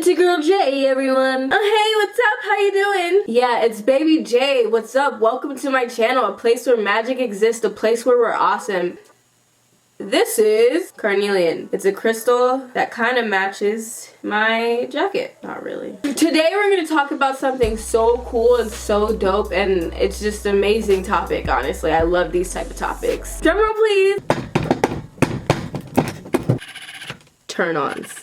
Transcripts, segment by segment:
your girl Jay, everyone. Hey, what's up? How you doing? Yeah, it's baby Jay. What's up? Welcome to my channel, a place where magic exists, a place where we're awesome. This is carnelian. It's a crystal that kind of matches my jacket. Not really. Today we're going to talk about something so cool and so dope, and it's just an amazing topic, honestly. I love these type of topics. Drum roll, please. Turn-ons.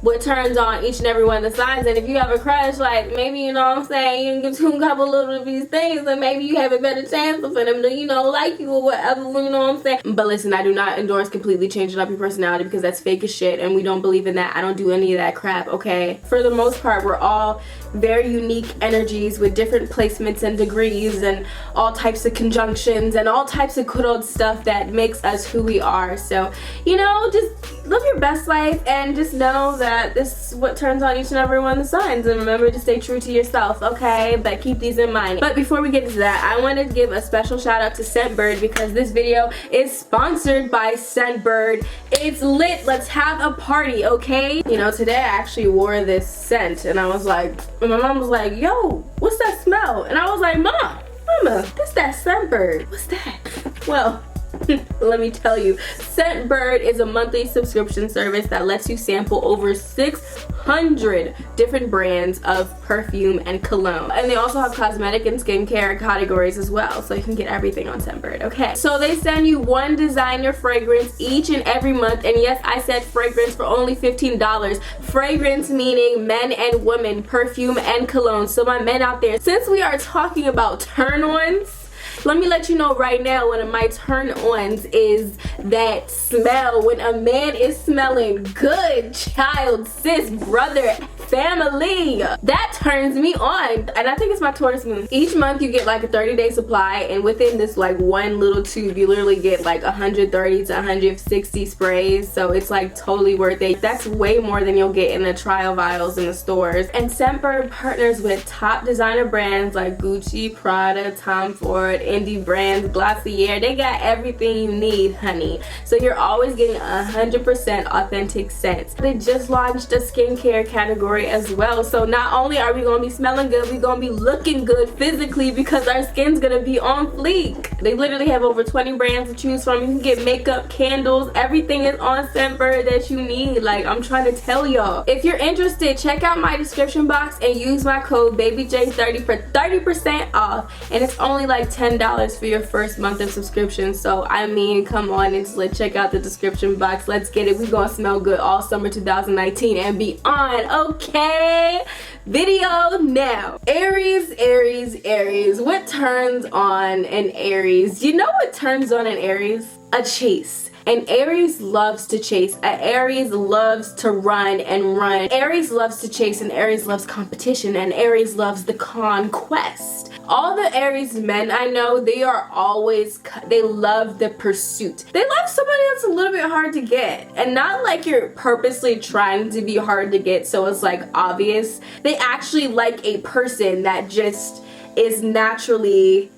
What turns on each and every one of the signs, and if you have a crush, like maybe, you know what I'm saying, you can give to a couple little of these things and maybe you have a better chance for them to, you know, like you or whatever, you know what I'm saying. But listen, I do not endorse completely changing up your personality because that's fake as shit and we don't believe in that. I don't do any of that crap, okay? For the most part, we're all very unique energies with different placements and degrees and all types of conjunctions and all types of good old stuff that makes us who we are. So, you know, just live your best life and just know that this is what turns on each and every one of the signs, and remember to stay true to yourself, okay? But keep these in mind. But before we get into that, I want to give a special shout out to Scentbird because this video is sponsored by Scentbird. It's lit. Let's have a party, okay? You know, today I actually wore this scent and I was like, and my mom was like, yo, what's that smell? And I was like, Mama, that's that Scentbird. What's that? Well, let me tell you, Scentbird is a monthly subscription service that lets you sample over 600 different brands of perfume and cologne. And they also have cosmetic and skincare categories as well, so you can get everything on Scentbird, okay? So they send you one designer fragrance each and every month, and yes, I said fragrance, for only $15. Fragrance meaning men and women, perfume and cologne. So my men out there, since we are talking about turn-ons, let me let you know right now, one of my turn-ons is that smell. When a man is smelling good, child, sis, brother, family, that turns me on. And I think it's my Taurus moon. Each month you get like a 30-day supply, and within this like one little tube, you literally get like 130 to 160 sprays. So it's like totally worth it. That's way more than you'll get in the trial vials in the stores. And Scentbird partners with top designer brands like Gucci, Prada, Tom Ford, indie brands, Glossier. They got everything you need, honey. So you're always getting 100% authentic scents. They just launched a skincare category as well. So not only are we gonna be smelling good, we're gonna be looking good physically because our skin's gonna be on fleek. They literally have over 20 brands to choose from. You can get makeup, candles, everything is on Scentbird that you need. Like, I'm trying to tell y'all. If you're interested, check out my description box and use my code BABYJ30 for 30% off. And it's only like $10 for your first month of subscription. So I mean, come on and just check out the description box. Let's get it. We're gonna smell good all summer 2019 and beyond, okay? Video now. Aries, Aries, Aries. What turns on an Aries? You know what turns on an Aries? A chase. And Aries loves to chase. An Aries loves to run and run. Aries loves to chase, and Aries loves competition, and Aries loves the conquest. All the Aries men I know, they love the pursuit. They love somebody that's a little bit hard to get. And not like you're purposely trying to be hard to get so it's like obvious. They actually like a person that just is naturally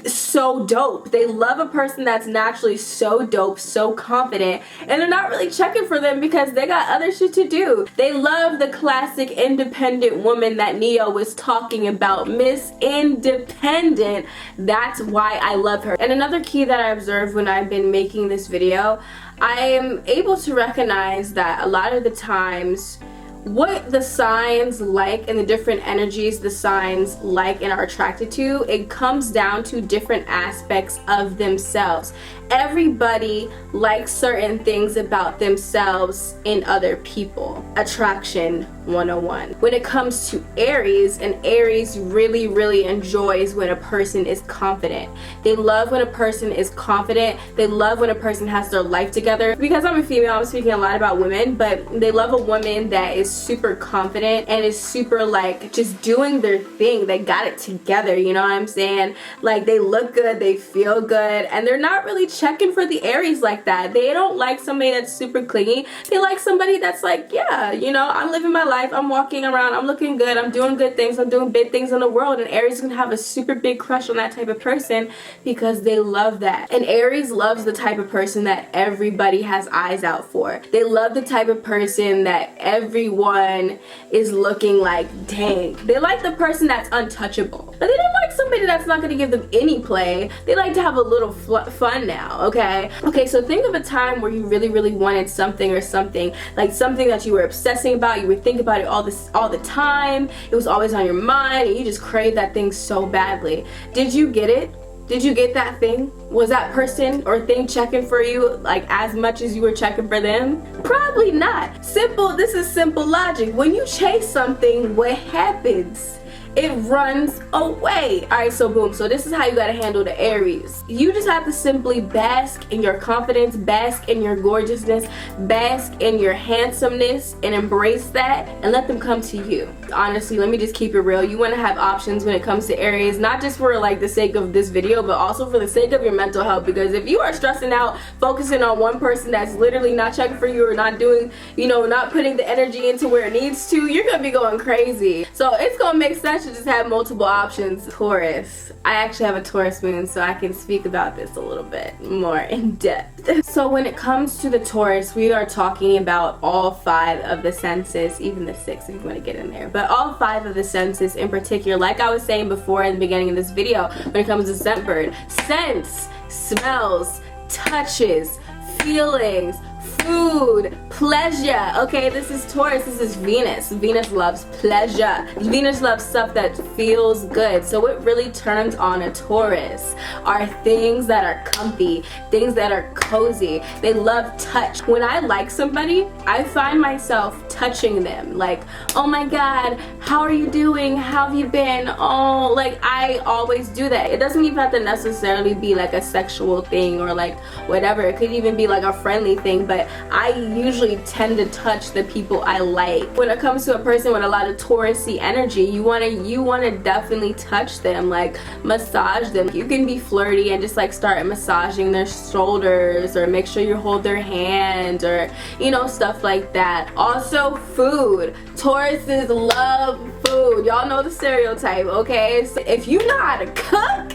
so dope. They love a person that's naturally so dope, so confident, and they're not really checking for them because they got other shit to do. They love the classic independent woman that Neo was talking about, Miss Independent. That's why I love her. And another key that I observed when I've been making this video, I am able to recognize that a lot of the times what the signs like and the different energies the signs like and are attracted to, it comes down to different aspects of themselves. Everybody likes certain things about themselves in other people. Attraction 101. When it comes to Aries, an Aries really, really enjoys when a person is confident. They love when a person is confident. They love when a person has their life together. Because I'm a female, I'm speaking a lot about women, but they love a woman that is super confident and is super like just doing their thing. They got it together, you know what I'm saying? Like, they look good, they feel good, and they're not really checking for the Aries like that. They don't like somebody that's super clingy. They like somebody that's like, yeah, you know, I'm living my life, I'm walking around, I'm looking good, I'm doing good things, I'm doing big things in the world. And Aries is gonna have a super big crush on that type of person because they love that. And Aries loves the type of person that everybody has eyes out for. They love the type of person that everyone everyone is looking like, dang. They like the person that's untouchable, but they don't like somebody that's not going to give them any play. They like to have a little fun now, okay? Okay, so think of a time where you really wanted something or something, like something that you were obsessing about. You would think about it all the time. It was always on your mind, and you just craved that thing so badly. Did you get it? Did you get that thing? Was that person or thing checking for you like as much as you were checking for them? Probably not. This is simple logic. When you chase something, what happens? It runs away. Alright, so boom. So this is how you gotta handle the Aries. You just have to simply bask in your confidence, bask in your gorgeousness, bask in your handsomeness, and embrace that and let them come to you. Honestly, let me just keep it real. You want to have options when it comes to Aries, not just for like the sake of this video, but also for the sake of your mental health. Because if you are stressing out, focusing on one person that's literally not checking for you or not doing, you know, not putting the energy into where it needs to, you're gonna be going crazy. So it's gonna make sense to just have multiple options. Taurus. I actually have a Taurus moon, so I can speak about this a little bit more in depth. So when it comes to the Taurus, we are talking about all 5 of the senses, even the 6th if you want to get in there, but all 5 of the senses in particular. Like I was saying before in the beginning of this video, when it comes to Scentbird, scents, smells, touches, feelings, food, pleasure. Okay, this is Taurus, this is Venus. Venus loves pleasure. Venus loves stuff that feels good. So what really turns on a Taurus are things that are comfy, things that are cozy. They love touch. When I like somebody, I find myself touching them. Like, oh my god, how are you doing? How have you been? Oh, like I always do that. It doesn't even have to necessarily be like a sexual thing or like whatever. It could even be like a friendly thing, but I usually tend to touch the people I like. When it comes to a person with a lot of Taurus-y energy, you wanna definitely touch them, like massage them. You can be flirty and just like start massaging their shoulders, or make sure you hold their hand, or you know, stuff like that. Also food. Tauruses love food. Y'all know the stereotype, okay? So if you know how to cook,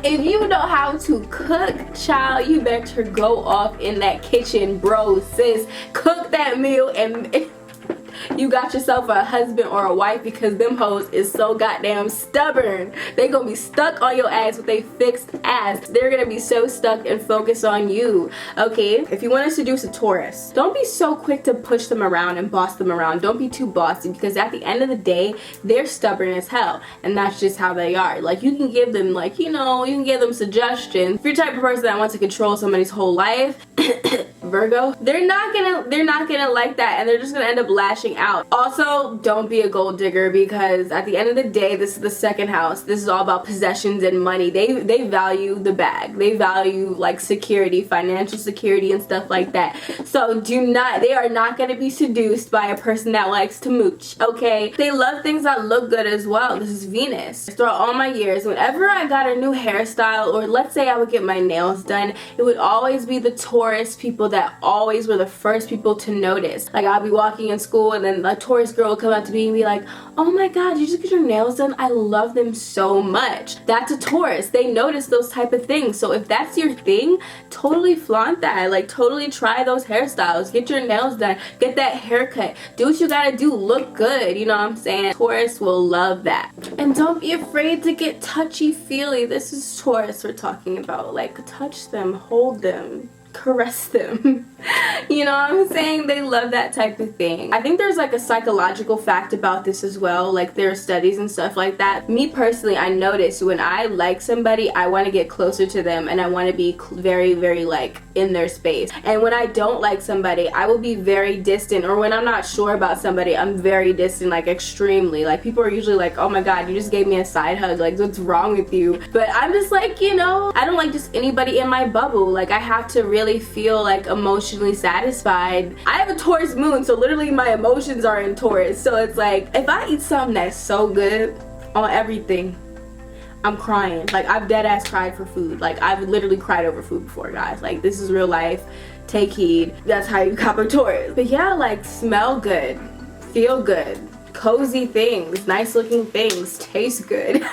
if you know how to cook, child, you better go off in that kitchen, bro, sis. Cook that meal and you got yourself a husband or a wife, because them hoes is so goddamn stubborn. They gonna be stuck on your ass with a fixed ass. They're gonna be so stuck and focused on you, okay? If you want to seduce a Taurus, don't be so quick to push them around and boss them around. Don't be too bossy, because at the end of the day, they're stubborn as hell, and that's just how they are. Like, you can give them, like, you know, you can give them suggestions. If you're the type of person that wants to control somebody's whole life, Virgo, they're not gonna like that, and they're just gonna end up lashing out. Also, don't be a gold digger, because at the end of the day, this is the 2nd house. This is all about possessions and money. They value the bag. They value like security, financial security and stuff like that. So they are not going to be seduced by a person that likes to mooch, okay? They love things that look good as well. This is Venus. Throughout all my years, whenever I got a new hairstyle, or let's say I would get my nails done, it would always be the Taurus people that always were the first people to notice. Like, I'll be walking in school, and then a Taurus girl will come up to me and be like, oh my god, you just get your nails done? I love them so much. That's a Taurus. They notice those type of things. So if that's your thing, totally flaunt that. Like, totally try those hairstyles. Get your nails done. Get that haircut. Do what you gotta do. Look good. You know what I'm saying? Taurus will love that. And don't be afraid to get touchy-feely. This is Taurus we're talking about. Like, touch them, hold them, caress them. You know what I'm saying? They love that type of thing. I think there's like a psychological fact about this as well. Like, there are studies and stuff like that. Me personally, I notice when I like somebody, I want to get closer to them, and I want to be very, very like in their space. And when I don't like somebody, I will be very distant, or when I'm not sure about somebody, I'm very distant, like extremely. Like, people are usually like, oh my god, you just gave me a side hug, like what's wrong with you? But I'm just like, you know, I don't like just anybody in my bubble. Like, I have to really feel like emotionally satisfied. I have a Taurus moon, so literally my emotions are in Taurus. So it's like, if I eat something that's so good on everything, I'm crying. Like, I've dead ass cried for food. Like, I've literally cried over food before, guys. Like, this is real life. Take heed. That's how you cop a Taurus. But yeah, like, smell good, feel good, cozy things, nice looking things, taste good.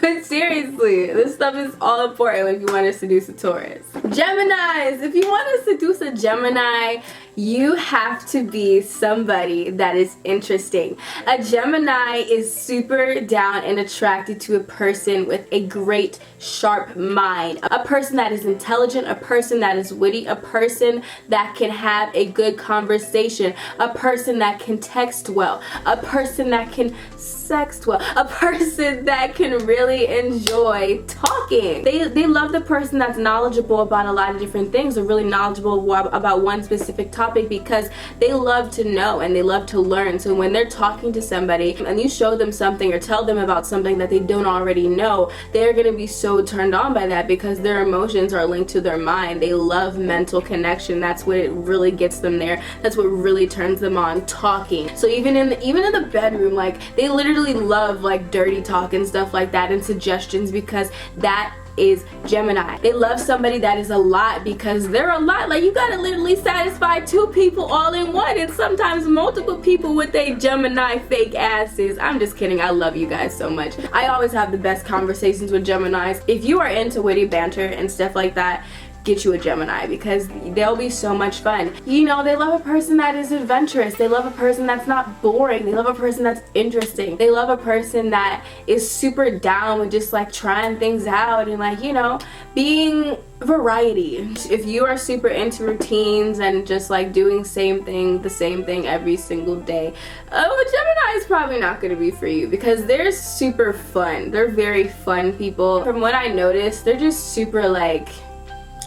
But seriously, this stuff is all important if you want to seduce a Taurus. Geminis, if you want to seduce a Gemini, You have to be somebody that is interesting. A Gemini is super down and attracted to a person with a great, sharp mind. A person that is intelligent, a person that is witty, a person that can have a good conversation, a person that can text well, a person that can sext well, a person that can really enjoy talking. They love the person that's knowledgeable about a lot of different things, or really knowledgeable about one specific topic, because they love to know and they love to learn. So when they're talking to somebody and you show them something or tell them about something that they don't already know, they're going to be so turned on by that because their emotions are linked to their mind. They love mental connection. That's what it really gets them there. That's what really turns them on, talking. So even in the bedroom, like, they literally love like dirty talk and stuff like that and suggestions, because that is Gemini. They love somebody that is a lot, because they're a lot. Like, you gotta literally satisfy two people all in one, and sometimes multiple people with a Gemini fake asses. I'm just kidding. I love you guys so much. I always have the best conversations with Geminis. If you are into witty banter and stuff like that, get you a Gemini, because they'll be so much fun. You know, they love a person that is adventurous. They love a person that's not boring. They love a person that's interesting. They love a person that is super down with just like trying things out and, like, you know, being variety. If you are super into routines and just like doing the same thing every single day, a Gemini is probably not going to be for you, because they're super fun. They're very fun people. From what I noticed, they're just super like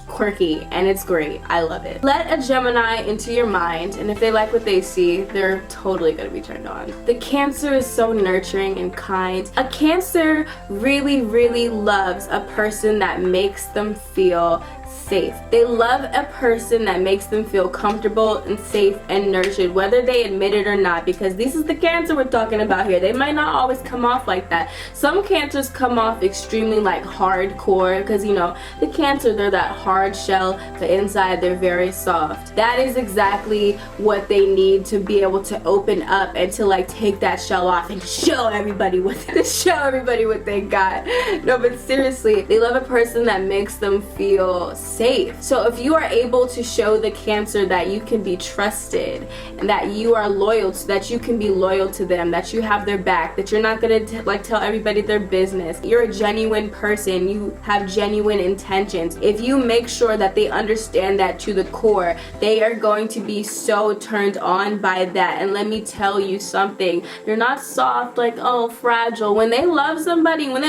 quirky, and it's great. I love it. Let a Gemini into your mind, and if they like what they see, they're totally gonna be turned on. The Cancer is so nurturing and kind. A Cancer really loves a person that makes them feel safe. They love a person that makes them feel comfortable and safe and nurtured, whether they admit it or not, because this is the Cancer we're talking about here. They might not always come off like that. Some Cancers come off extremely like hardcore, because, you know, the Cancer, they're that hard shell, but inside they're very soft. That is exactly what they need to be able to open up and to like take that shell off and show everybody what they got. No, but seriously, they love a person that makes them feel safe. So if you are able to show the Cancer that you can be trusted and that you are loyal, that you can be loyal to them, that you have their back, that you're not gonna like tell everybody their business, you're a genuine person, you have genuine intentions. If you make sure that they understand that to the core, they are going to be so turned on by that. And let me tell you something, they're not soft, like, oh, fragile. When they love somebody, when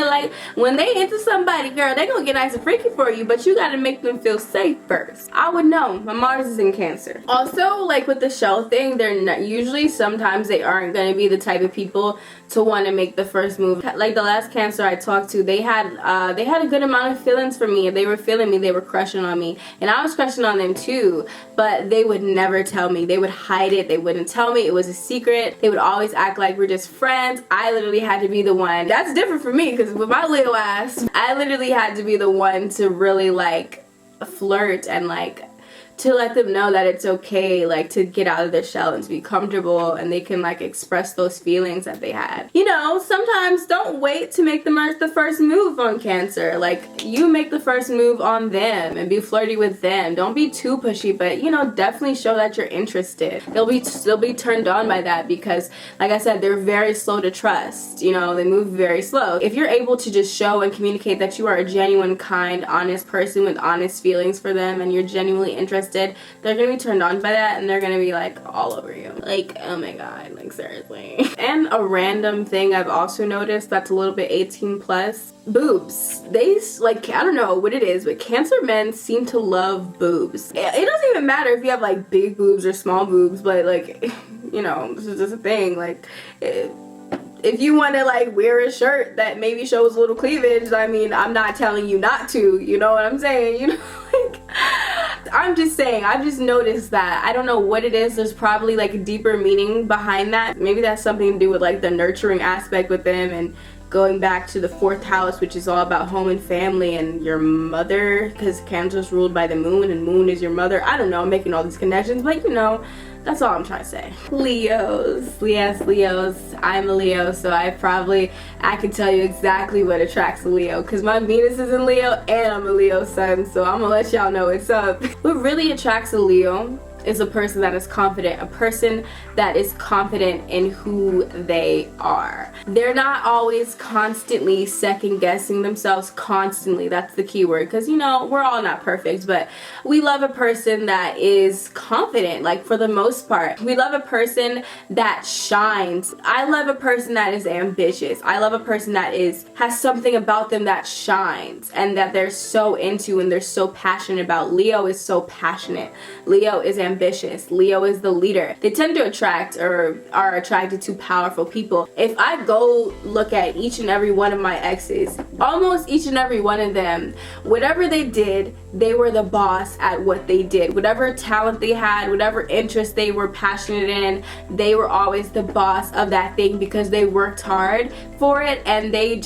they into somebody, girl, they gonna get nice and freaky for you, but you gotta make them feel safe first. I would know. My Mars is in Cancer. Also, like with the shell thing, they're not, usually sometimes they aren't going to be the type of people to want to make the first move. Like the last Cancer I talked to, they had a good amount of feelings for me. They were feeling me. They were crushing on me, and I was crushing on them too. But they would never tell me. They would hide it. They wouldn't tell me. It was a secret. They would always act like we're just friends. I literally had to be the one. That's different for me, because with my little ass, I literally had to be the one to really like flirt and like to let them know that it's okay, like, to get out of their shell and to be comfortable, and they can like express those feelings that they had. You know, sometimes don't wait to make the first move on Cancer. Like, you make the first move on them and be flirty with them. Don't be too pushy, but, you know, definitely show that you're interested. They'll be turned on by that, because like I said, they're very slow to trust. You know, they move very slow. If you're able to just show and communicate that you are a genuine, kind, honest person with honest feelings for them, and you're genuinely interested, they're gonna be turned on by that, and they're gonna be like all over you. Like, oh my god, like seriously. And a random thing I've also noticed that's a little bit 18 plus, boobs. They, like, I don't know what it is, but Cancer men seem to love boobs. It doesn't even matter if you have like big boobs or small boobs, but like, you know, this is just a thing. Like, if you want to like wear a shirt that maybe shows a little cleavage, I mean, I'm not telling you not to, you know what I'm saying? You know, like, I'm just saying, I've just noticed that. I don't know what it is. There's probably like a deeper meaning behind that. Maybe that's something to do with like the nurturing aspect with them, and going back to the 4th house, which is all about home and family and your mother, because Cancer is ruled by the moon and moon is your mother. I don't know, I'm making all these connections, but you know, that's all I'm trying to say. Leos. Yes, Leos. I'm a Leo, so I can tell you exactly what attracts a Leo, because my Venus is in Leo and I'm a Leo sun, so I'm gonna let y'all know what's up. What really attracts a Leo is a person that is confident, a person that is confident in who they are. They're not always constantly second guessing themselves constantly. That's the key word, because you know, we're all not perfect, but we love a person that is confident, like for the most part. We love a person that shines. I love a person that is ambitious. I love a person that has something about them that shines and that they're so into and they're so passionate about. Leo is so passionate. Leo is ambitious. Leo is the leader. They tend to attract or are attracted to powerful people. If I go look at each and every one of my exes, almost each and every one of them, whatever they did, they were the boss at what they did. Whatever talent they had, whatever interest they were passionate in, they were always the boss of that thing because they worked hard for it and they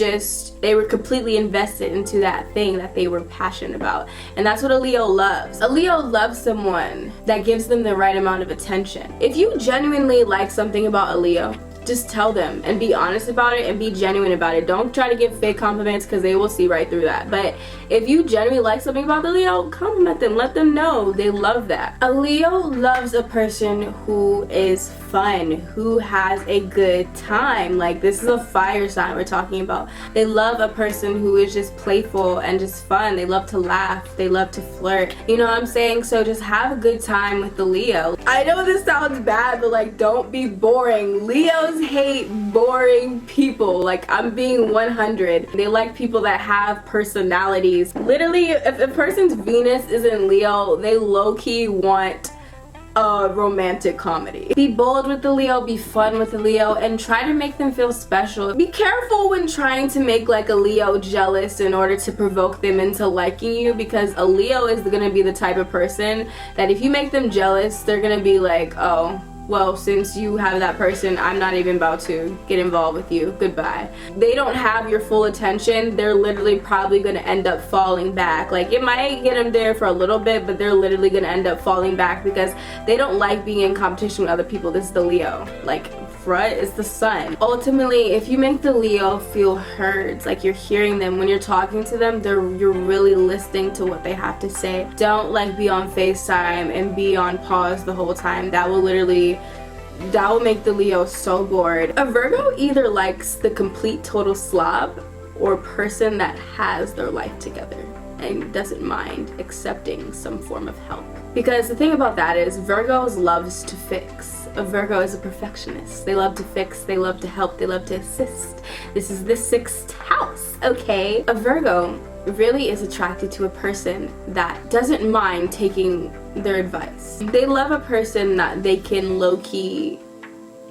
were completely invested into that thing that they were passionate about. And that's what a Leo loves. A Leo loves someone that gives them the right amount of attention. If you genuinely like something about a Leo, just tell them and be honest about it and be genuine about it. Don't try to give fake compliments because they will see right through that. But if you genuinely like something about the Leo, compliment them. Let them know they love that. A Leo loves a person who is fun, who has a good time. Like, this is a fire sign we're talking about. They love a person who is just playful and just fun. They love to laugh. They love to flirt. You know what I'm saying? So just have a good time with the Leo. I know this sounds bad, but like, don't be boring. Leos hate boring people. Like, I'm being 100. They like people that have personalities. Literally, if a person's Venus is in Leo, they low-key want a romantic comedy. Be bold with the Leo, be fun with the Leo, and try to make them feel special. Be careful when trying to make like a Leo jealous in order to provoke them into liking you, because a Leo is gonna be the type of person that if you make them jealous, they're gonna be like, oh, well, since you have that person, I'm not even about to get involved with you. Goodbye. They don't have your full attention. They're literally probably gonna end up falling back. Like, it might get them there for a little bit, but they're literally gonna end up falling back because they don't like being in competition with other people. This is the Leo. Like, front is the sun. Ultimately, if you make the Leo feel heard, like you're hearing them when you're talking to them, you're really listening to what they have to say. Don't like be on FaceTime and be on pause the whole time. That will make the Leo so bored. A Virgo either likes the complete total slob or person that has their life together and doesn't mind accepting some form of help. Because the thing about that is Virgos loves to fix. A Virgo is a perfectionist. They love to fix, they love to help, they love to assist. This is the 6th house, okay? A Virgo really is attracted to a person that doesn't mind taking their advice. They love a person that they can low-key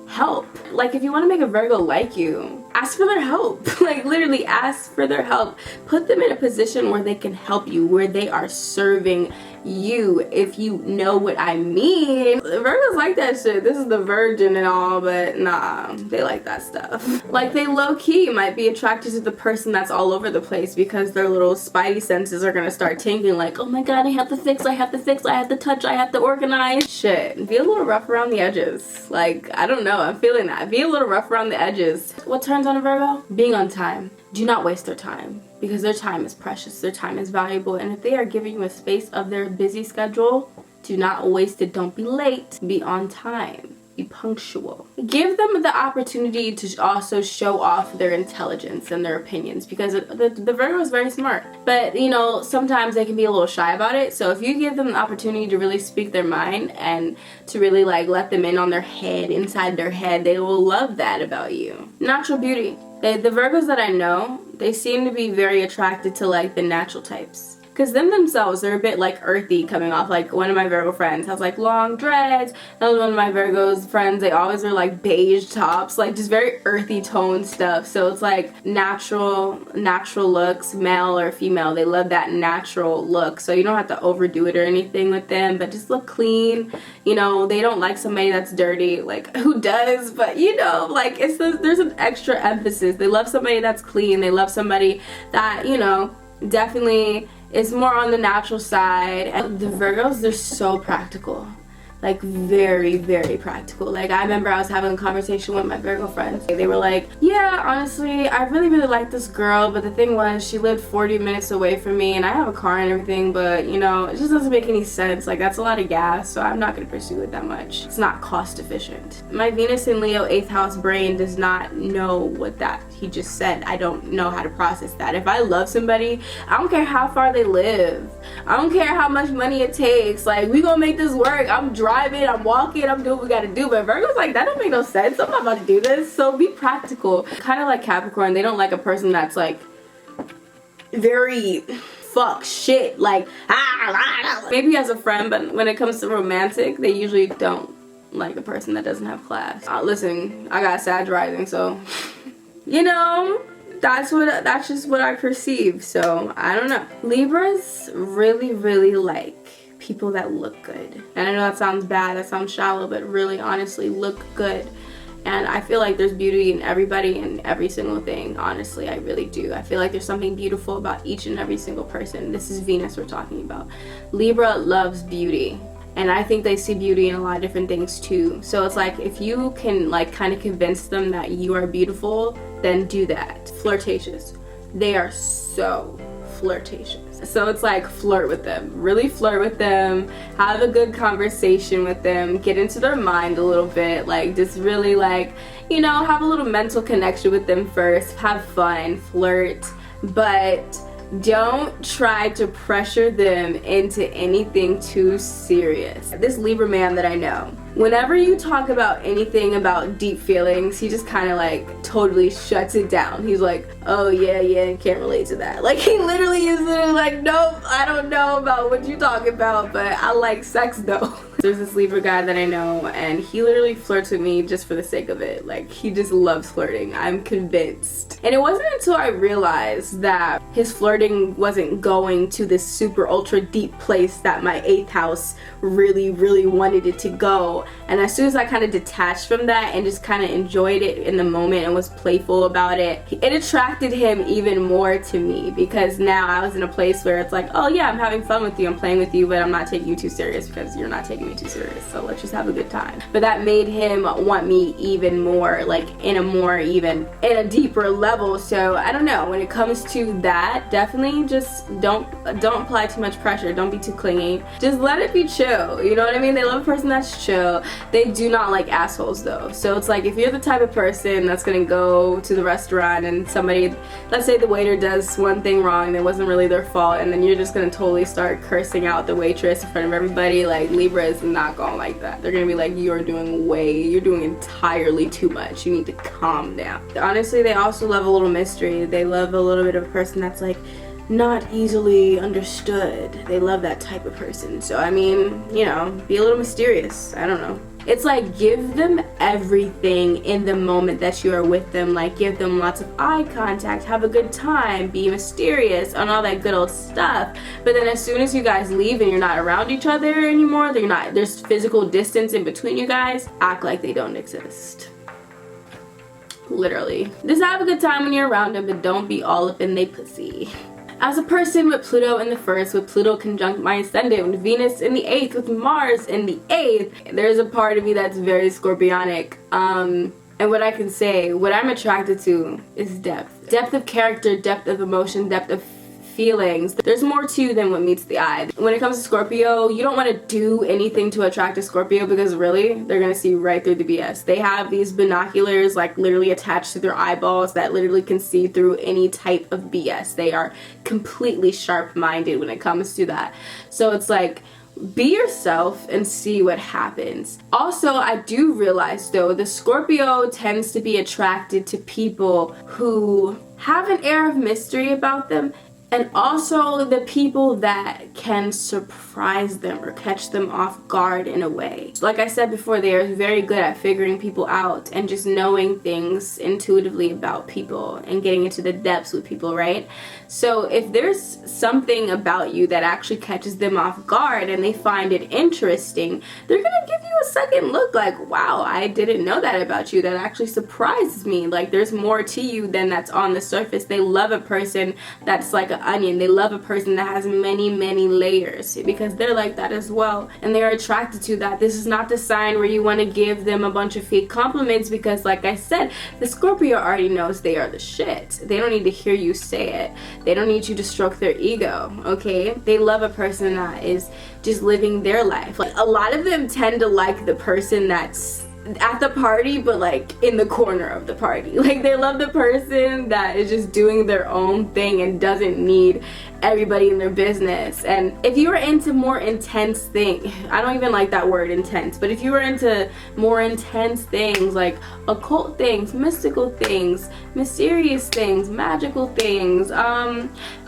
help. Like, if you want to make a Virgo like you, ask for their help. Like, literally ask for their help. Put them in a position where they can help you, where they are serving you, if you know what I mean. Virgos like that shit. This is the virgin and all, but nah, they like that stuff. Like, they low-key might be attracted to the person that's all over the place because their little spidey senses are gonna start tingling like, oh my god, I have to fix, I have to fix, I have to touch, I have to organize. Shit, be a little rough around the edges. Like, I don't know, I'm feeling that. Be a little rough around the edges. What turns on a Virgo? Being on time. Do not waste their time, because their time is precious, their time is valuable, and if they are giving you a space of their busy schedule, do not waste it. Don't be late. Be on time. Be punctual. Give them the opportunity to also show off their intelligence and their opinions, because the Virgo is very smart, but you know, sometimes they can be a little shy about it. So if you give them the opportunity to really speak their mind and to really like let them in on their head, inside their head, they will love that about you. Natural beauty. The Virgos that I know, they seem to be very attracted to like the natural types. Because them themselves, they're a bit like earthy coming off. Like, one of my Virgo friends has like long dreads. Another one of my Virgo's friends, they always wear like beige tops. Like, just very earthy tone stuff. So it's like natural looks, male or female. They love that natural look. So you don't have to overdo it or anything with them, but just look clean. You know, they don't like somebody that's dirty. Like, who does? But you know, like, there's an extra emphasis. They love somebody that's clean. They love somebody that, you know, definitely is more on the natural side. And the Virgos, they're so practical. like very, very practical. Like I remember I was having a conversation with my Virgo friends. They were like, yeah, honestly, I really, really like this girl, but the thing was she lived 40 minutes away from me and I have a car and everything, but you know, it just doesn't make any sense. Like that's a lot of gas, so I'm not going to pursue it that much. It's not cost efficient. My Venus in Leo 8th house brain does not know what that he just said. I don't know how to process that. If I love somebody, I don't care how far they live. I don't care how much money it takes. Like, we gonna make this work. I'm driving, I'm walking, I'm doing what we gotta do. But Virgo's like, that don't make no sense. I'm not about to do this. So be practical. Kind of like Capricorn, they don't like a person that's like very fuck shit. Like, maybe as a friend, but when it comes to romantic, they usually don't like a person that doesn't have class. Listen, I got Sag rising, so you know, that's just what I perceive. So I don't know. Libras really, really like people that look good. And I know that sounds bad, that sounds shallow, but really honestly look good. And I feel like there's beauty in everybody and every single thing. Honestly, I really do. I feel like there's something beautiful about each and every single person. This is Venus we're talking about. Libra loves beauty. And I think they see beauty in a lot of different things too. So it's like, if you can like kind of convince them that you are beautiful, then do that. Flirtatious. They are so flirtatious. So it's like, flirt with them. Really flirt with them. Have a good conversation with them. Get into their mind a little bit. Like, just really like, you know, have a little mental connection with them first. Have fun. Flirt. But don't try to pressure them into anything too serious. This Libra man that I know, whenever you talk about anything about deep feelings, he just kind of like totally shuts it down. He's like, oh yeah, can't relate to that. Like, he literally is like, nope, I don't know about what you're talking about, but I like sex though. There's this Libra guy that I know, and he literally flirts with me just for the sake of it. Like, he just loves flirting. I'm convinced. And it wasn't until I realized that his flirting wasn't going to this super ultra deep place that my 8th house really, really wanted it to go. And as soon as I kind of detached from that and just kind of enjoyed it in the moment and was playful about it, it attracted him even more to me, because now I was in a place where it's like, oh yeah, I'm having fun with you, I'm playing with you, but I'm not taking you too serious because you're not taking me too serious, so let's just have a good time. But that made him want me even more, like in a deeper level. So I don't know, when it comes to that, definitely just don't apply too much pressure. Don't be too clingy. Just let it be chill. You know what I mean? They love a person that's chill. They do not like assholes though. So it's like, if you're the type of person that's gonna go to the restaurant and somebody, let's say the waiter does one thing wrong and it wasn't really their fault, and then you're just gonna totally start cursing out the waitress in front of everybody, like, Libra is not gonna like that. They're gonna be like, you're doing entirely too much. You need to calm down. Honestly, they also love a little mystery. They love a little bit of a person that's like not easily understood. They love that type of person. So I mean, you know, be a little mysterious. I don't know. It's like, give them everything in the moment that you are with them. Like, give them lots of eye contact, have a good time, be mysterious, and all that good old stuff. But then as soon as you guys leave and you're not around each other anymore, there's physical distance in between you guys, act like they don't exist. Literally. Just have a good time when you're around them, but don't be all up in they pussy. As a person with Pluto in the 1st, with Pluto conjunct my ascendant, with Venus in the 8th, with Mars in the 8th, there's a part of me that's very Scorpionic. And what I can say, what I'm attracted to is depth. Depth of character, depth of emotion, depth of feelings. There's more to you than what meets the eye. When it comes to Scorpio, you don't want to do anything to attract a Scorpio, because really, they're gonna see right through the BS. They have these binoculars like literally attached to their eyeballs that literally can see through any type of BS. They are completely sharp-minded when it comes to that. So it's like, be yourself and see what happens. Also, I do realize though, the Scorpio tends to be attracted to people who have an air of mystery about them, and also the people that can surprise them or catch them off guard in a way. Like I said before, they are very good at figuring people out and just knowing things intuitively about people and getting into the depths with people, right? So if there's something about you that actually catches them off guard and they find it interesting, they're gonna give you a second look like, wow, I didn't know that about you. That actually surprises me. Like, there's more to you than that's on the surface. They love a person that's like an onion. They love a person that has many, many layers because they're like that as well. And they're attracted to that. This is not the sign where you want to give them a bunch of fake compliments because, like I said, the Scorpio already knows they are the shit. They don't need to hear you say it. They don't need you to stroke their ego, okay? They love a person that is just living their life. Like, a lot of them tend to like the person that's at the party but like in the corner of the party. Like, they love the person that is just doing their own thing and doesn't need everybody in their business. And if you were into more intense things, I don't even like that word intense, but if you were into more intense things like occult things, mystical things, mysterious things, magical things,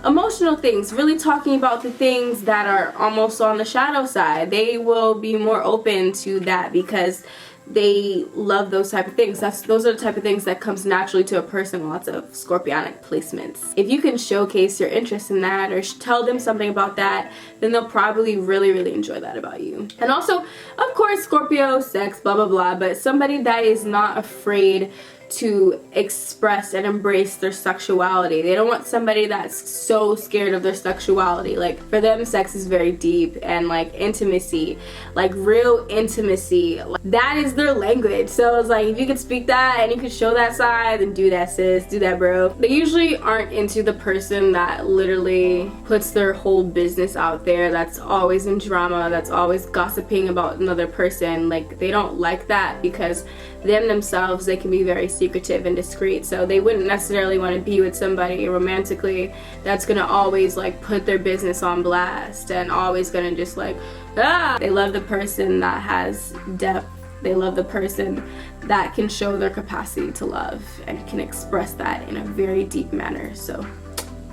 emotional things, really talking about the things that are almost on the shadow side, they will be more open to that because they love those type of things. Those are the type of things that comes naturally to a person with lots of scorpionic placements. If you can showcase your interest in that or tell them something about that, then they'll probably really, really enjoy that about you. And also, of course, Scorpio, sex, blah, blah, blah, but somebody that is not afraid to express and embrace their sexuality. They don't want somebody that's so scared of their sexuality. Like, for them, sex is very deep, and like intimacy, like real intimacy, that is their language. So it's like, if you could speak that and you could show that side, then do that, sis, do that, bro. They usually aren't into the person that literally puts their whole business out there, that's always in drama, that's always gossiping about another person. Like, they don't like that because themselves, they can be very secretive and discreet, so they wouldn't necessarily want to be with somebody romantically that's gonna always like put their business on blast and always gonna just like, ah. They love the person that has depth. They love the person that can show their capacity to love and can express that in a very deep manner. So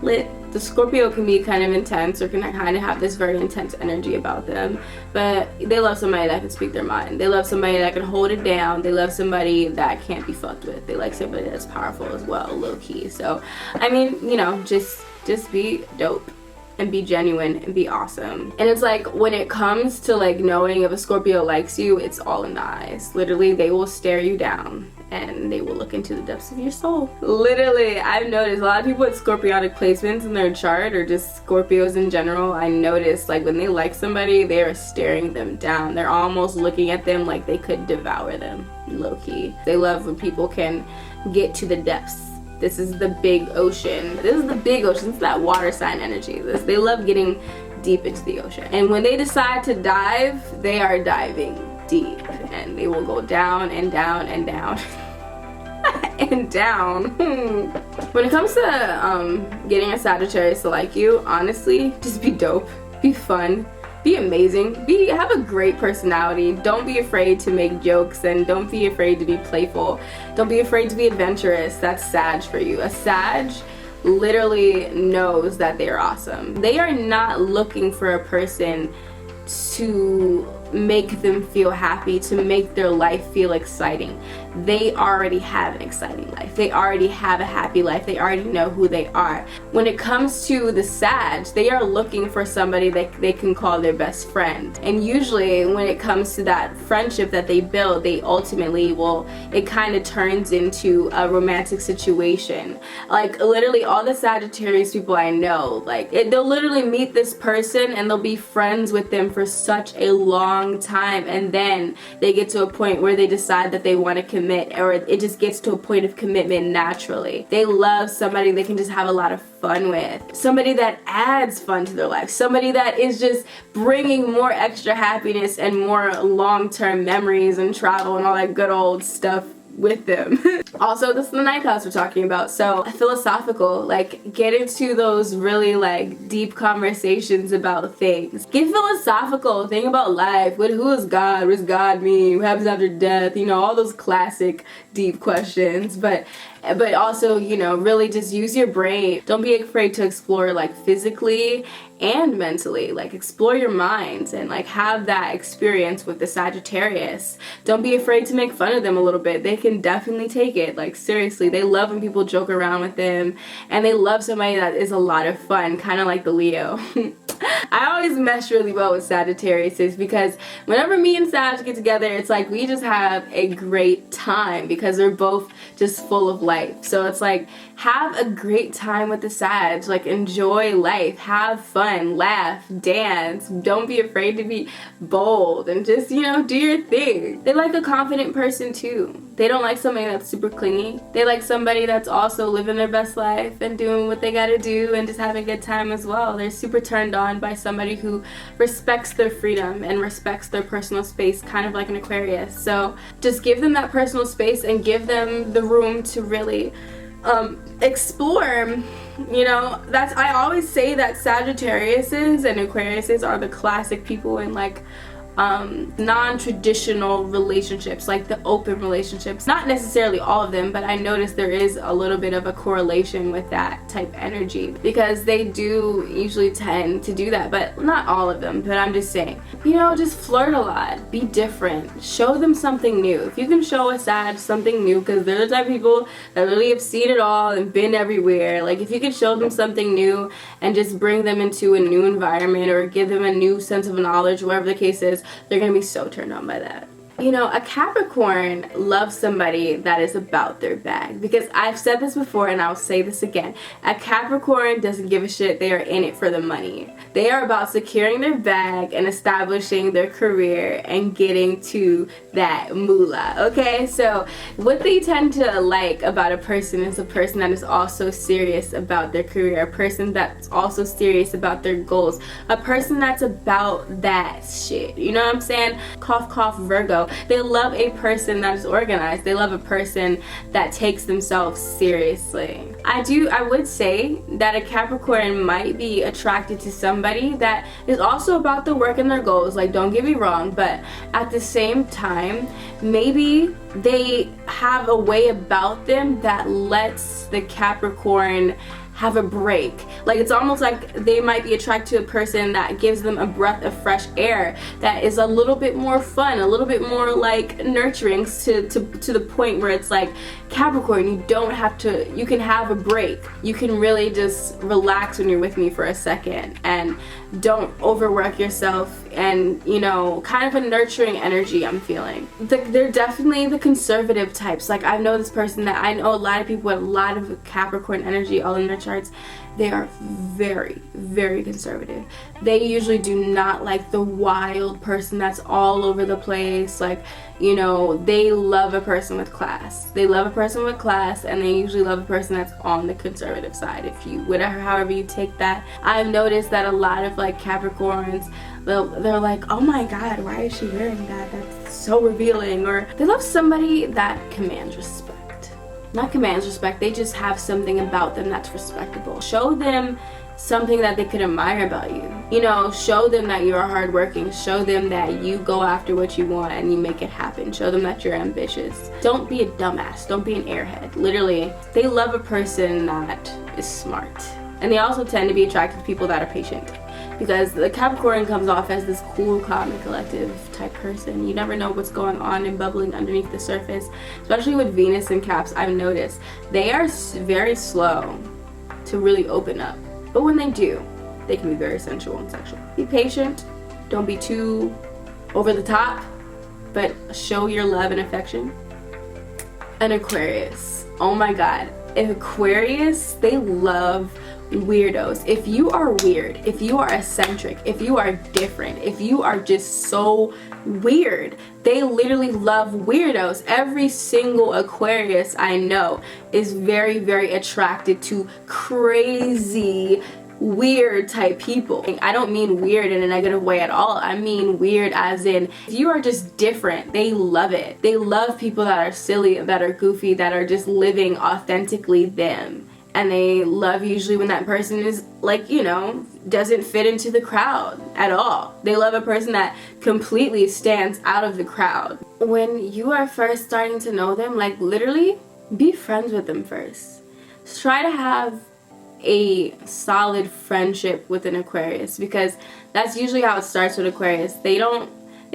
lit. The Scorpio can be kind of intense or can kind of have this very intense energy about them, but they love somebody that can speak their mind. They love somebody that can hold it down. They love somebody that can't be fucked with. They like somebody that's powerful as well, low-key. So I mean, you know, just be dope and be genuine and be awesome. And it's like, when it comes to like knowing if a Scorpio likes you, it's all in the eyes. Literally, they will stare you down and they will look into the depths of your soul. Literally, I've noticed a lot of people with scorpionic placements in their chart, or just Scorpios in general, I noticed like when they like somebody, they are staring them down. They're almost looking at them like they could devour them, low-key. They love when people can get to the depths. This is the big ocean. This is the big ocean. It's that water sign energy. They love getting deep into the ocean. And when they decide to dive, they are diving deep. And they will go down and down and down. And down. When it comes to getting a Sagittarius to like you, honestly, just be dope. Be fun. Be amazing. Have a great personality. Don't be afraid to make jokes, and don't be afraid to be playful. Don't be afraid to be adventurous. That's Sag for you. A Sag literally knows that they're awesome. They are not looking for a person to make them feel happy, to make their life feel exciting. They already have an exciting life. They already have a happy life. They already know who they are. When it comes to the Sag, they are looking for somebody that they can call their best friend. And usually when it comes to that friendship that they build, they ultimately it kind of turns into a romantic situation. Like, literally all the Sagittarius people I know, like they'll literally meet this person and they'll be friends with them for such a long time, and then they get to a point where they decide that they want to commit, or it just gets to a point of commitment naturally. They love somebody they can just have a lot of fun with, somebody that adds fun to their life, somebody that is just bringing more extra happiness and more long-term memories and travel and all that good old stuff with them. Also, this is the ninth house we're talking about, so philosophical, like get into those really like deep conversations about things. Get philosophical, think about life. Who is God? What does God mean? What happens after death? You know, all those classic deep questions, but also, you know, really just use your brain. Don't be afraid to explore like physically and mentally. Like, explore your minds and like have that experience with the Sagittarius. Don't be afraid to make fun of them a little bit. They can definitely take it. it. Like, seriously, they love when people joke around with them, and they love somebody that is a lot of fun, kind of like the Leo. I always mesh really well with Sagittarius because whenever me and Sag get together, it's like we just have a great time because they're both just full of life. So it's like, have a great time with the Sag. Like, enjoy life, have fun, laugh, dance, don't be afraid to be bold, and just, you know, do your thing. They like a confident person too. They don't like somebody that's super clingy. They like somebody that's also living their best life and doing what they gotta do and just having a good time as well. They're super turned on by somebody who respects their freedom and respects their personal space, kind of like an Aquarius. So just give them that personal space and give them the room to really explore. You know, I always say that Sagittariuses and Aquariuses are the classic people in like non-traditional relationships, like the open relationships. Not necessarily all of them, but I noticed there is a little bit of a correlation with that type energy because they do usually tend to do that, but not all of them. But I'm just saying, you know, just flirt a lot, be different, show them something new. If you can show a Sag something new, because they're the type of people that really have seen it all and been everywhere. Like, if you can show them something new and just bring them into a new environment or give them a new sense of knowledge, whatever the case is, they're gonna be so turned on by that. You know, a Capricorn loves somebody that is about their bag, because I've said this before and I'll say this again. A Capricorn doesn't give a shit. They are in it for the money. They are about securing their bag and establishing their career and getting to that moolah, okay? So what they tend to like about a person is a person that is also serious about their career, a person that's also serious about their goals, a person that's about that shit. You know what I'm saying? Cough, cough, Virgo. They love a person that is organized. They love a person that takes themselves seriously. I would say that a Capricorn might be attracted to somebody that is also about the work and their goals. Like, don't get me wrong, but at the same time, maybe they have a way about them that lets the Capricorn have a break. Like, it's almost like they might be attracted to a person that gives them a breath of fresh air that is a little bit more fun, a little bit more like nurturing, to the point where it's like, Capricorn, you can have a break. You can really just relax when you're with me for a second and don't overwork yourself, and, you know, kind of a nurturing energy I'm feeling. They're definitely the conservative types. Like, I know this person that I know a lot of people with a lot of Capricorn energy all in their charts. They are very, very conservative. They usually do not like the wild person that's all over the place. Like, you know, they love a person with class. They love a person with class, and they usually love a person that's on the conservative side. If you, whatever, however you take that. I've noticed that a lot of like Capricorns, they're like, oh my god, why is she wearing that? That's so revealing. Or they love somebody that commands respect. Not commands respect, they just have something about them that's respectable. Show them something that they could admire about you. You know, show them that you're hardworking. Show them that you go after what you want and you make it happen. Show them that you're ambitious. Don't be a dumbass. Don't be an airhead. Literally, they love a person that is smart. And they also tend to be attracted to people that are patient, because the Capricorn comes off as this cool, calm, and collective type person. You never know what's going on and bubbling underneath the surface. Especially with Venus and Caps, I've noticed they are very slow to really open up. But when they do, they can be very sensual and sexual. Be patient. Don't be too over the top, but show your love and affection. An Aquarius. Oh my god. Aquarius, they love weirdos. If you are weird, if you are eccentric, if you are different, if you are just so weird, they literally love weirdos. Every single Aquarius I know is very, very attracted to crazy, weird type people. I don't mean weird in a negative way at all. I mean weird as in, if you are just different, they love it. They love people that are silly, that are goofy, that are just living authentically them. And they love usually when that person is like, you know, doesn't fit into the crowd at all. They love a person that completely stands out of the crowd. When you are first starting to know them, like, literally be friends with them first. Just try to have a solid friendship with an Aquarius, because that's usually how it starts with Aquarius. They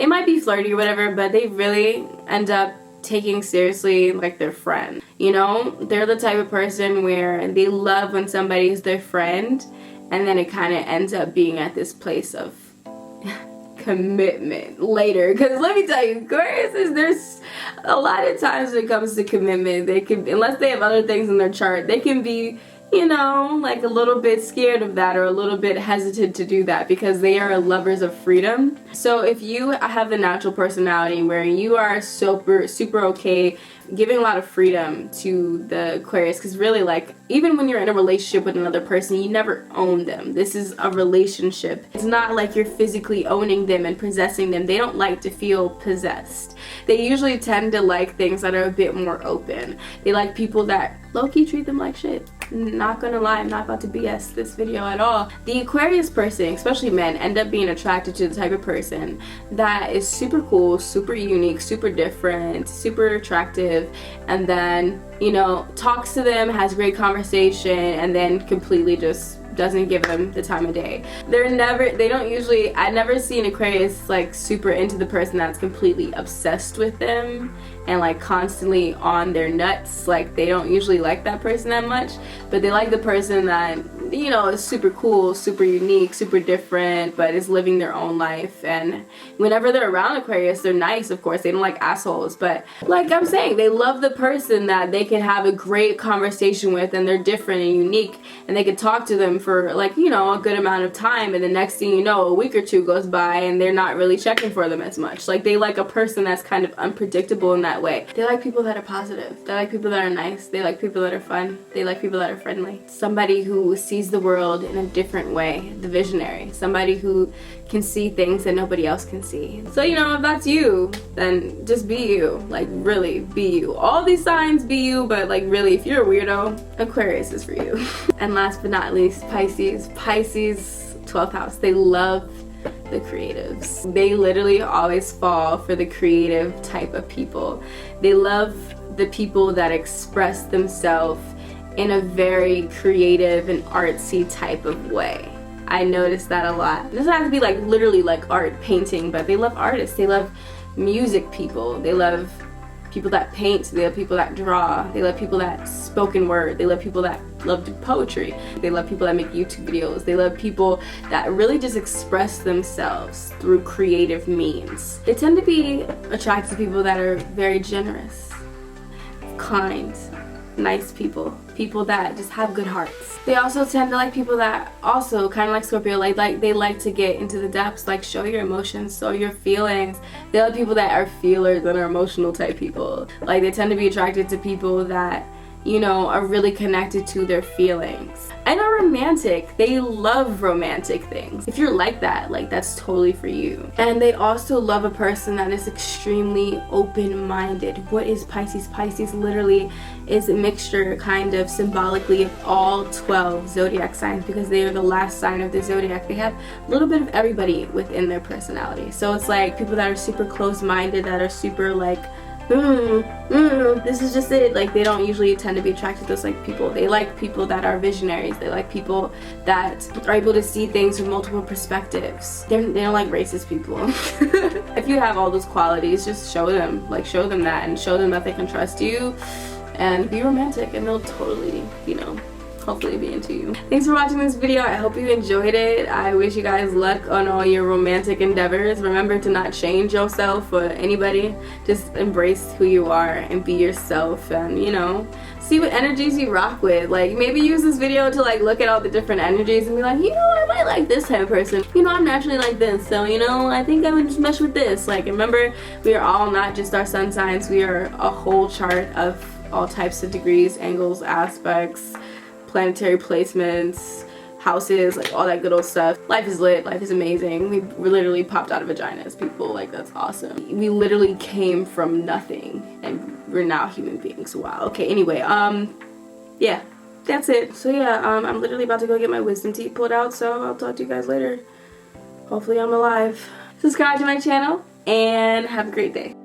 might be flirty or whatever, but they really end up taking seriously like their friend. You know, they're the type of person where they love when somebody's their friend, and then it kind of ends up being at this place of commitment later. Because let me tell you, Aquarius, there's a lot of times when it comes to commitment, they can, unless they have other things in their chart, they can be, you know, like a little bit scared of that or a little bit hesitant to do that because they are lovers of freedom. So if you have the natural personality where you are super okay giving a lot of freedom to the Aquarius, because really, like, even when you're in a relationship with another person, you never own them. This is a relationship. It's not like you're physically owning them and possessing them. They don't like to feel possessed. They usually tend to like things that are a bit more open. They like people that low-key treat them like shit. Not gonna lie, I'm not about to BS this video at all. The Aquarius person, especially men, end up being attracted to the type of person that is super cool, super unique, super different, super attractive, and then, you know, talks to them, has great conversation, and then completely just doesn't give them the time of day. I've never seen Aquarius like super into the person that's completely obsessed with them and like constantly on their nuts. Like, they don't usually like that person that much, but they like the person that, you know, is super cool, super unique, super different, but is living their own life. And whenever they're around Aquarius, they're nice, of course. They don't like assholes, but like I'm saying, they love the person that they can have a great conversation with, and they're different and unique, and they can talk to them for, like, you know, a good amount of time, and the next thing you know, a week or two goes by and they're not really checking for them as much. Like, they like a person that's kind of unpredictable in that way. They like people that are positive. They like people that are nice. They like people that are fun. They like people that are friendly. Somebody who sees the world in a different way. The visionary. Somebody who can see things that nobody else can see. So, you know, if that's you, then just be you. Like, really, be you. All these signs, be you, but like, really, if you're a weirdo, Aquarius is for you. And last but not least, Pisces. Pisces, 12th house. They love the creatives. They literally always fall for the creative type of people. They love the people that express themselves in a very creative and artsy type of way. I noticed that a lot. It doesn't have to be like literally like art, painting, but they love artists. They love music people. They love people that paint. They love people that draw. They love people that spoken word. They love people that love poetry. They love people that make YouTube videos. They love people that really just express themselves through creative means. They tend to be attracted to people that are very generous, kind, nice people. People that just have good hearts. They also tend to like people that also, kind of like Scorpio, like they like to get into the depths, like show your emotions, show your feelings. They like people that are feelers and are emotional type people. Like, they tend to be attracted to people that, you know, are really connected to their feelings and are romantic. They love romantic things. If you're like that, like, that's totally for you. And they also love a person that is extremely open-minded. What is Pisces? Pisces literally is a mixture, kind of symbolically, of all 12 zodiac signs, because they are the last sign of the zodiac. They have a little bit of everybody within their personality. So it's like people that are super close-minded, that are super like, this is just it. Like, they don't usually tend to be attracted to those like people. They like people that are visionaries. They like people that are able to see things from multiple perspectives. They don't like racist people. If you have all those qualities, just show them. Like, show them that, and show them that they can trust you, and be romantic, and they'll totally, you know, hopefully be into you. Thanks for watching this video. I hope you enjoyed it. I wish you guys luck on all your romantic endeavors. Remember to not change yourself for anybody. Just embrace who you are and be yourself, and, you know, see what energies you rock with. Like, maybe use this video to like look at all the different energies and be like, you know, I might like this type of person. You know, I'm naturally like this, so, you know, I think I would just mesh with this. Like, remember, we are all not just our sun signs. We are a whole chart of all types of degrees, angles, aspects, planetary placements, houses, like all that good old stuff. Life is lit. Life is amazing. We literally popped out of vaginas, people. Like, that's awesome. We literally came from nothing, and we're now human beings. Wow. Okay, anyway, yeah, that's it. So yeah, I'm literally about to go get my wisdom teeth pulled out, so I'll talk to you guys later. Hopefully I'm alive. Subscribe to my channel, and have a great day.